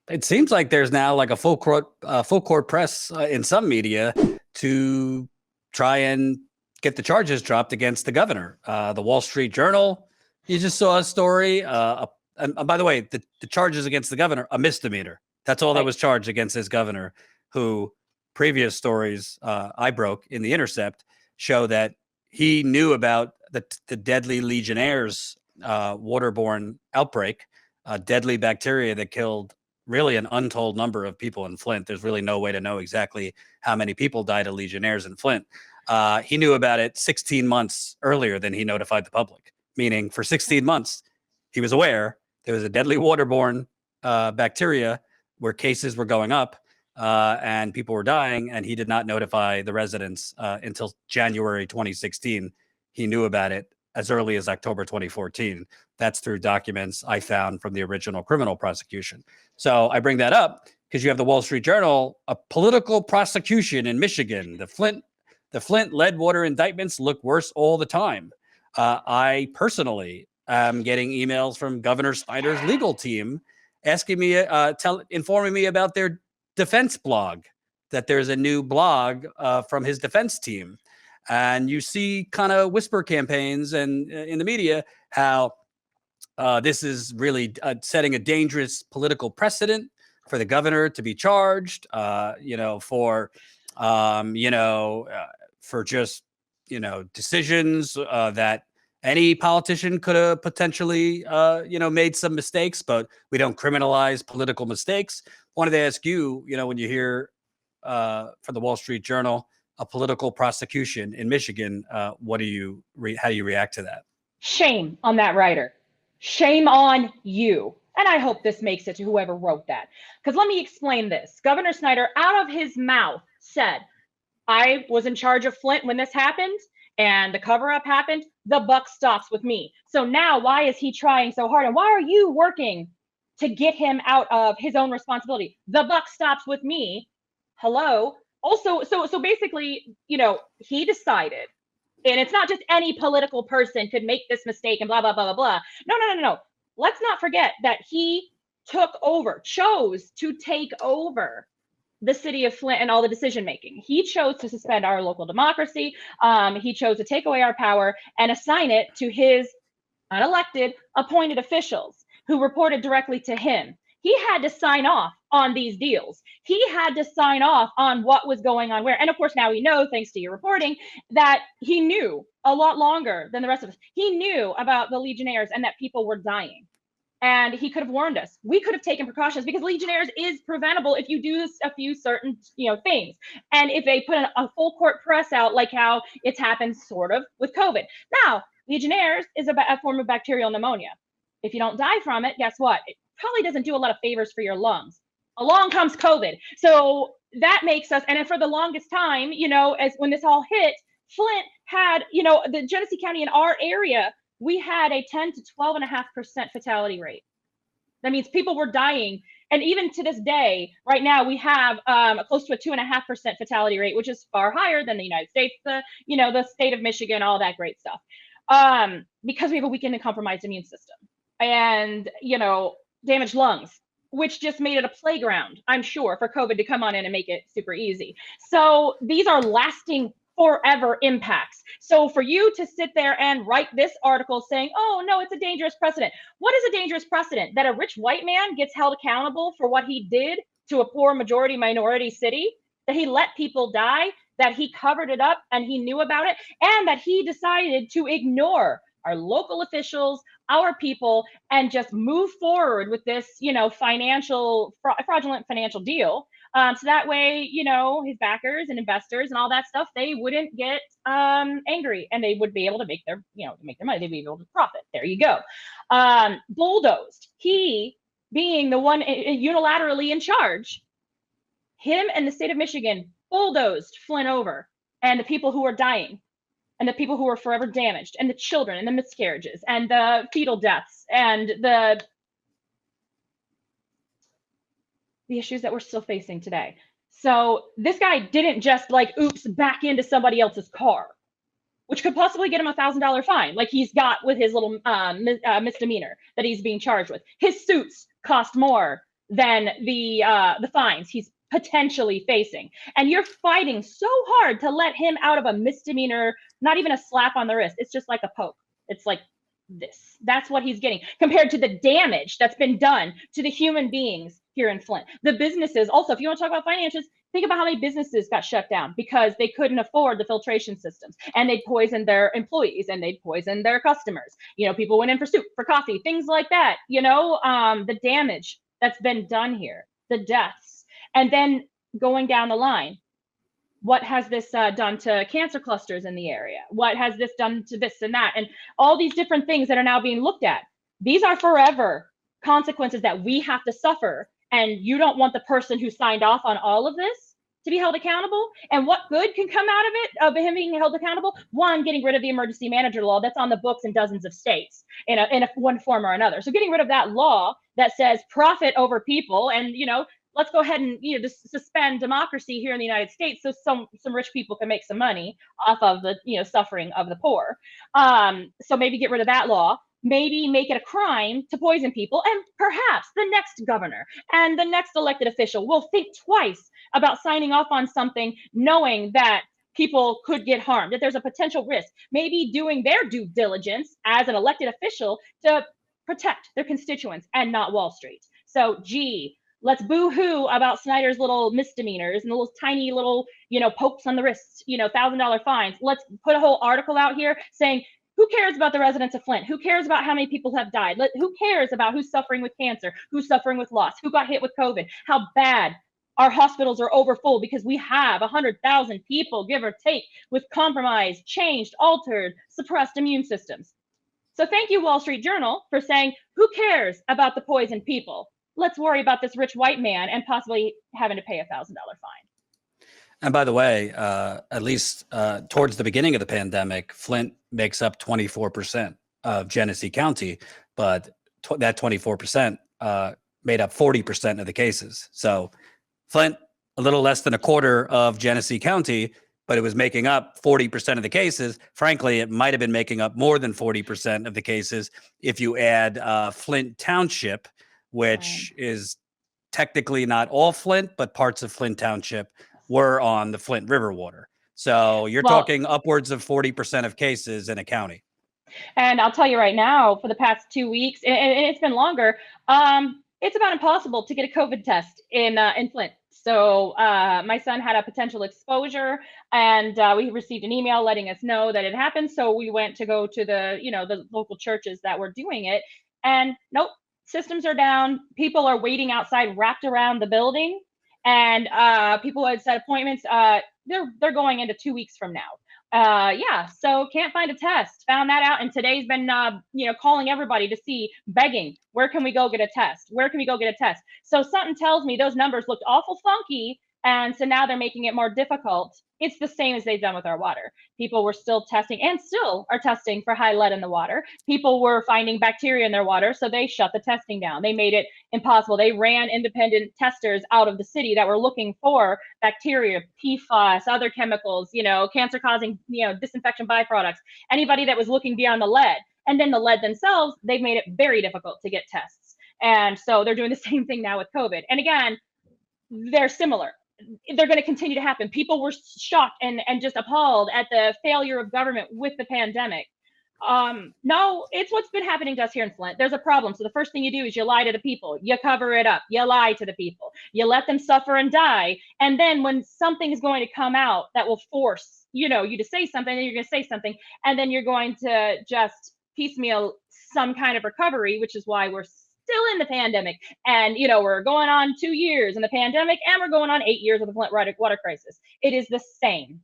It seems like there's now like a full court press in some media to try and get the charges dropped against the governor. The Wall Street Journal, you just saw a story. And by the way, the charges against the governor, a misdemeanor. That's all that Right. was charged against this governor, who previous stories I broke in The Intercept show that he knew about the deadly Legionnaires waterborne outbreak, deadly bacteria that killed really an untold number of people in Flint. There's really no way to know exactly how many people died of Legionnaires in Flint. He knew about it 16 months earlier than he notified the public, meaning for 16 months, he was aware there was a deadly waterborne bacteria where cases were going up and people were dying, and he did not notify the residents until January 2016. He knew about it as early as October 2014. That's through documents I found from the original criminal prosecution. So I bring that up because you have the Wall Street Journal, a political prosecution in Michigan. The Flint lead water indictments look worse all the time. I personally am getting emails from Governor Snyder's legal team asking me, informing me about their defense blog, that there's a new blog from his defense team. And you see kind of whisper campaigns and in the media how this is really setting a dangerous political precedent for the governor to be charged, for just, decisions that any politician could have potentially, made some mistakes, but we don't criminalize political mistakes. Wanted to ask you, when you hear from the Wall Street Journal, a political prosecution in Michigan, how do you react to that? Shame on that writer. Shame on you. And I hope this makes it to whoever wrote that. Because let me explain this. Governor Snyder, out of his mouth, said, I was in charge of Flint when this happened and the cover up happened. The buck stops with me. So now, why is he trying so hard? And why are you working to get him out of his own responsibility? The buck stops with me. Hello. Also, so basically, he decided, and it's not just any political person could make this mistake and blah, blah, blah, blah, blah. No. Let's not forget that he chose to take over the city of Flint and all the decision making. He chose to suspend our local democracy. He chose to take away our power and assign it to his unelected appointed officials who reported directly to him. He had to sign off on these deals. He had to sign off on what was going on where. And of course, now we know, thanks to your reporting, that he knew a lot longer than the rest of us. He knew about the Legionnaires and that people were dying. And he could have warned us. We could have taken precautions because Legionnaires is preventable if you do a few certain, things. And if they put a full court press out, like how it's happened sort of with COVID. Now, Legionnaires is a form of bacterial pneumonia. If you don't die from it, guess what? It probably doesn't do a lot of favors for your lungs. Along comes COVID. So that makes us, and for the longest time, as when this all hit, Flint had, the Genesee County in our area, we had a 10 to 12.5% fatality rate. That means people were dying. And even to this day, right now, we have close to a 2.5% fatality rate, which is far higher than the United States, the state of Michigan, all that great stuff. Because we have a weakened and compromised immune system and, damaged lungs, which just made it a playground, I'm sure, for COVID to come on in and make it super easy. So these are lasting forever impacts. So for you to sit there and write this article saying, oh, no, it's a dangerous precedent. What is a dangerous precedent? That a rich white man gets held accountable for what he did to a poor majority minority city? That he let people die? That he covered it up and he knew about it? And that he decided to ignore our local officials, our people, and just move forward with this, fraudulent financial deal. So that way, his backers and investors and all that stuff, they wouldn't get angry and they would be able to make their money. They'd be able to profit. There you go. Bulldozed. He being the one unilaterally in charge, him and the state of Michigan bulldozed Flint over and the people who are dying and the people who are forever damaged and the children and the miscarriages and the fetal deaths and the issues that we're still facing today. So this guy didn't just back into somebody else's car, which could possibly get him $1,000 fine, like he's got with his little misdemeanor that he's being charged with. His suits cost more than the fines he's potentially facing. And you're fighting so hard to let him out of a misdemeanor, not even a slap on the wrist. It's just like a poke. It's like this. That's what he's getting compared to the damage that's been done to the human beings here in Flint. The businesses, also, if you want to talk about finances, think about how many businesses got shut down because they couldn't afford the filtration systems, and they'd poison their employees and they'd poison their customers. You know, people went in for soup, for coffee, things like that. You know, the damage that's been done here, the deaths, and then going down the line. What has this done to cancer clusters in the area? What has this done to this and that? And all these different things that are now being looked at. These are forever consequences that we have to suffer. And you don't want the person who signed off on all of this to be held accountable. And what good can come out of it, of him being held accountable? One, getting rid of the emergency manager law that's on the books in dozens of states in a one form or another. So getting rid of that law that says profit over people, and, you know, let's go ahead and, you know, just suspend democracy here in the United States so some rich people can make some money off of the, you know, suffering of the poor. So maybe get rid of that law. Maybe make it a crime to poison people, and perhaps the next governor and the next elected official will think twice about signing off on something knowing that people could get harmed, that there's a potential risk, maybe doing their due diligence as an elected official to protect their constituents and not Wall Street. So, gee, let's boo-hoo about Snyder's little misdemeanors and little tiny little, you know, pokes on the wrist, you know, $1,000 fines. Let's put a whole article out here saying, who cares about the residents of Flint? Who cares about how many people have died? Who cares about who's suffering with cancer? Who's suffering with loss? Who got hit with COVID? How bad our hospitals are overfull because we have 100,000 people, give or take, with compromised, changed, altered, suppressed immune systems. So thank you, Wall Street Journal, for saying, who cares about the poisoned people? Let's worry about this rich white man and possibly having to pay $1,000 fine. And by the way, at least towards the beginning of the pandemic, Flint makes up 24% of Genesee County, but that 24% made up 40% of the cases. So Flint, a little less than a quarter of Genesee County, but it was making up 40% of the cases. Frankly, it might have been making up more than 40% of the cases if you add Flint Township, which is technically not all Flint, but parts of Flint Township were on the Flint River water. So you're talking upwards of 40% of cases in a county. And I'll tell you right now, for the past 2 weeks, and it's been longer, it's about impossible to get a COVID test in Flint. So my son had a potential exposure, and we received an email letting us know that it happened. So we went to go to the, you know, the local churches that were doing it, and nope, systems are down. People are waiting outside, wrapped around the building, and people had set appointments. They're going into 2 weeks from now. Yeah, so can't find a test. Found that out, and today's been you know, calling everybody to see, begging, where can we go get a test? Where can we go get a test? So something tells me those numbers looked awful funky, and so now they're making it more difficult. It's the same as they've done with our water. People were still testing, and still are testing, for high lead in the water. People were finding bacteria in their water, so they shut the testing down. They made it impossible. They ran independent testers out of the city that were looking for bacteria, PFAS, other chemicals, you know, cancer-causing, you know, disinfection byproducts, anybody that was looking beyond the lead. And then the lead themselves, they've made it very difficult to get tests. And so they're doing the same thing now with COVID. And again, they're similar. They're going to continue to happen. People were shocked and just appalled at the failure of government with the pandemic. No, it's what's been happening to us here in Flint. There's a problem. So the first thing you do is you lie to the people. You cover it up. You lie to the people. You let them suffer and die. And then when something is going to come out that will force, you know, you to say something, then you're going to say something, and then you're going to just piecemeal some kind of recovery, which is why we're still in the pandemic. And, you know, we're going on 2 years in the pandemic, and we're going on 8 years of the Flint water crisis. It is the same.